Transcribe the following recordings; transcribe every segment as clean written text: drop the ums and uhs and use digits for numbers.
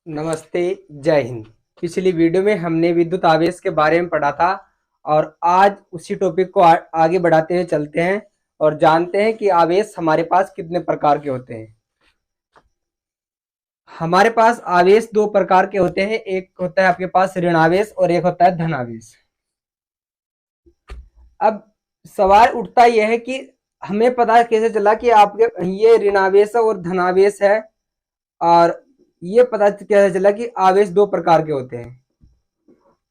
नमस्ते। जय हिंद। पिछली वीडियो में हमने विद्युत आवेश के बारे में पढ़ा था और आज उसी टॉपिक को आगे बढ़ाते हुए चलते हैं और जानते हैं कि आवेश हमारे पास कितने प्रकार के होते हैं। हमारे पास आवेश दो प्रकार के होते हैं, एक होता है आपके पास ऋण आवेश और एक होता है धन आवेश। अब सवाल उठता यह है कि हमें पता कैसे चला कि आपके ये ऋण आवेश और धन आवेश है, और ये पता कैसे चला कि आवेश दो प्रकार के होते हैं।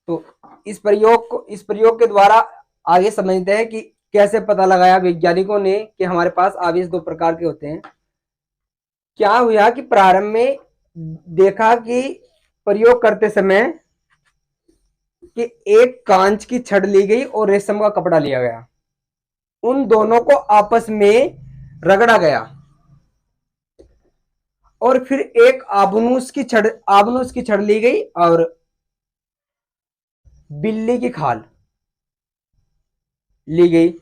तो इस प्रयोग के द्वारा आगे समझते हैं कि कैसे पता लगाया वैज्ञानिकों ने कि हमारे पास आवेश दो प्रकार के होते हैं। क्या हुआ कि प्रारंभ में देखा कि प्रयोग करते समय कि एक कांच की छड़ ली गई और रेशम का कपड़ा लिया गया, उन दोनों को आपस में रगड़ा गया और फिर एक आबनूस की छड़ ली गई और बिल्ली की खाल ली गई।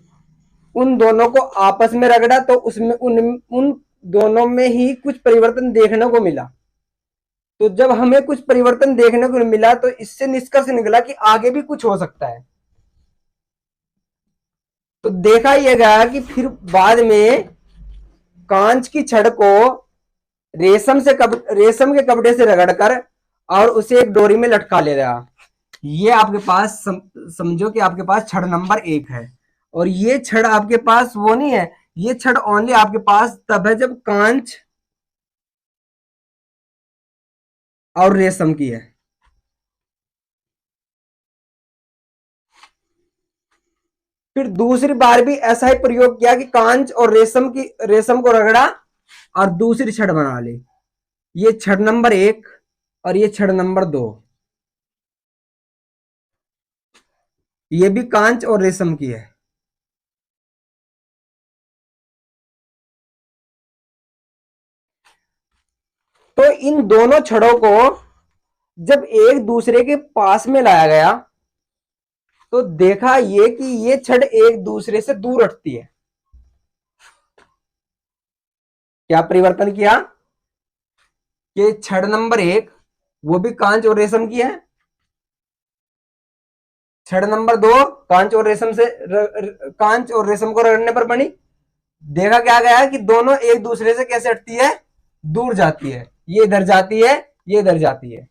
उन दोनों को आपस में रगड़ा तो उसमें उन दोनों में ही कुछ परिवर्तन देखने को मिला। तो जब हमें कुछ परिवर्तन देखने को मिला तो इससे निष्कर्ष निकला कि आगे भी कुछ हो सकता है। तो देखा यह गया कि फिर बाद में कांच की छड़ को रेशम के कपड़े से रगड़कर और उसे एक डोरी में लटका ले रहा। ये आपके पास समझो कि आपके पास छड़ नंबर 1 है और ये छड़ आपके पास वो नहीं है। ये छड़ ओनली आपके पास तब है जब कांच और रेशम की है। फिर दूसरी बार भी ऐसा ही प्रयोग किया कि कांच और रेशम को रगड़ा और दूसरी छड़ बना ली। ये छड़ नंबर 1 और ये छड़ नंबर 2, ये भी कांच और रेशम की है। तो इन दोनों छड़ों को जब एक दूसरे के पास में लाया गया तो देखा ये कि ये छड़ एक दूसरे से दूर हटती है। क्या परिवर्तन किया कि छड़ नंबर 1 वो भी कांच और रेशम की है, छड़ नंबर 2 कांच और रेशम को रगड़ने पर बनी। देखा क्या गया कि दोनों एक दूसरे से कैसे हटती है, दूर जाती है। ये इधर जाती है, ये इधर जाती है।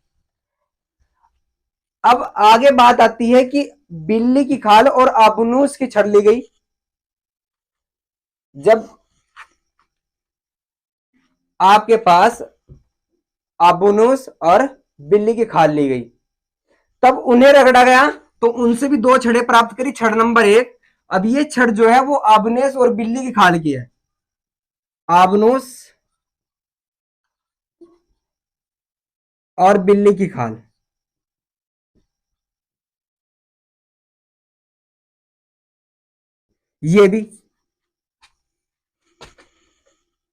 अब आगे बात आती है कि बिल्ली की खाल और आबनूस की छड़ ली गई। जब आपके पास आबनूस और बिल्ली की खाल ली गई तब उन्हें रगड़ा गया तो उनसे भी दो छड़ें प्राप्त करी, छड़ नंबर 1। अब ये छड़ जो है वो आबनूस और बिल्ली की खाल की है। आबनूस और बिल्ली की खाल, ये भी।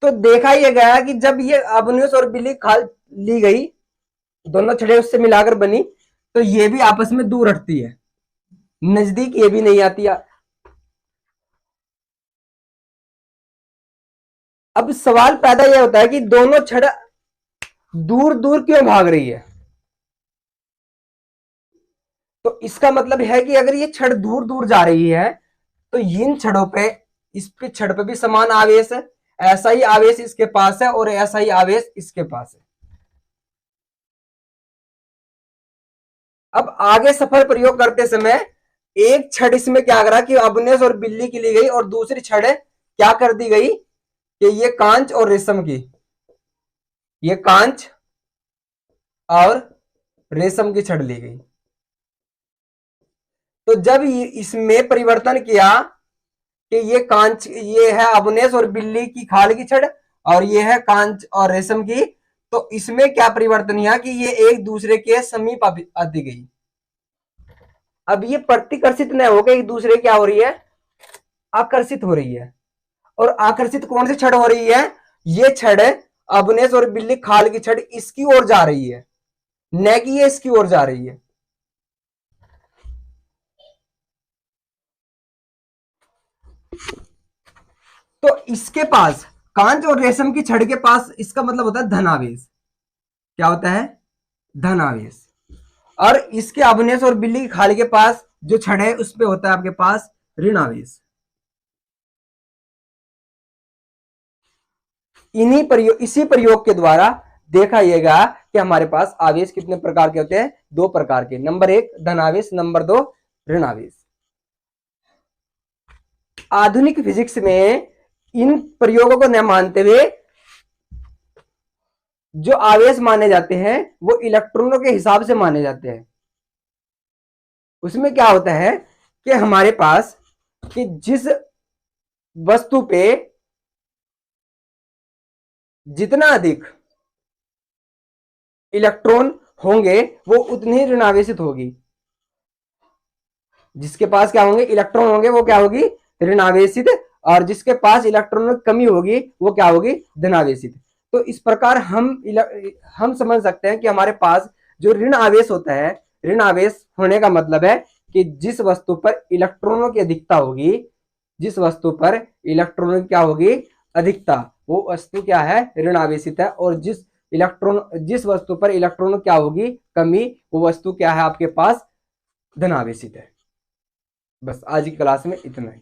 तो देखा यह गया कि जब ये आबनूस और बिल्ली खाल ली गई, दोनों छड़ें उससे मिलाकर बनी, तो ये भी आपस में दूर हटती है, नजदीक ये भी नहीं आती। अब सवाल पैदा यह होता है कि दोनों छड़ दूर दूर क्यों भाग रही है। तो इसका मतलब है कि अगर ये छड़ दूर दूर जा रही है तो इन छड़ों पे, इस पे छड़ पे भी समान आवेश है, ऐसा ही आवेश इसके पास है और ऐसा ही आवेश इसके पास है। अब आगे सफल प्रयोग करते समय एक छड़ इसमें क्या करा कि अबनेस और बिल्ली की ली गई और दूसरी छड़ क्या कर दी गई कि ये कांच और रेशम की, ये कांच और रेशम की छड़ ली गई। तो जब इसमें परिवर्तन किया कि ये है अबनेस और बिल्ली की खाल की छड़ और ये है कांच और रेशम की, तो इसमें क्या परिवर्तन हुआ कि ये एक दूसरे के समीप आती गई। अब ये प्रतिकर्षित न होकर एक दूसरे क्या हो रही है, आकर्षित हो रही है। और आकर्षित कौन सी छड़ हो रही है, ये छड़ अबनेस और बिल्ली खाल की छड़ इसकी ओर जा रही है, न कि ये इसकी ओर जा रही है। तो इसके पास कांच और रेशम की छड़ के पास इसका मतलब होता है धनावेश। क्या होता है, धन आवेश। और इसके अवनेश और बिल्ली की खाल के पास जो छड़ है उस पे होता है आपके पास ऋण आवेश। इसी प्रयोग के द्वारा देखा जाएगा कि हमारे पास आवेश कितने प्रकार के होते हैं, दो प्रकार के। नंबर एक धनावेश, नंबर दो ऋण आवेश। आधुनिक फिजिक्स में इन प्रयोगों को न मानते हुए जो आवेश माने जाते हैं वो इलेक्ट्रॉनों के हिसाब से माने जाते हैं। उसमें क्या होता है कि हमारे पास कि जिस वस्तु पे जितना अधिक इलेक्ट्रॉन होंगे वो उतनी ही ऋणावेशित होगी। जिसके पास क्या होंगे, इलेक्ट्रॉन होंगे, वो क्या होगी, ऋणावेशित। और जिसके पास इलेक्ट्रॉन की कमी होगी वो क्या होगी, धनावेशित। तो इस प्रकार हम समझ सकते हैं कि हमारे पास जो ऋण आवेश होता है, ऋण आवेश होने का मतलब है कि जिस वस्तु पर इलेक्ट्रॉनों की अधिकता होगी, जिस वस्तु पर इलेक्ट्रॉनों की क्या होगी, अधिकता, वो वस्तु क्या है, ऋण आवेशित है। और जिस वस्तु पर इलेक्ट्रॉन क्या होगी, कमी, वो वस्तु क्या है आपके पास, धनावेशित है। बस आज की क्लास में इतना ही।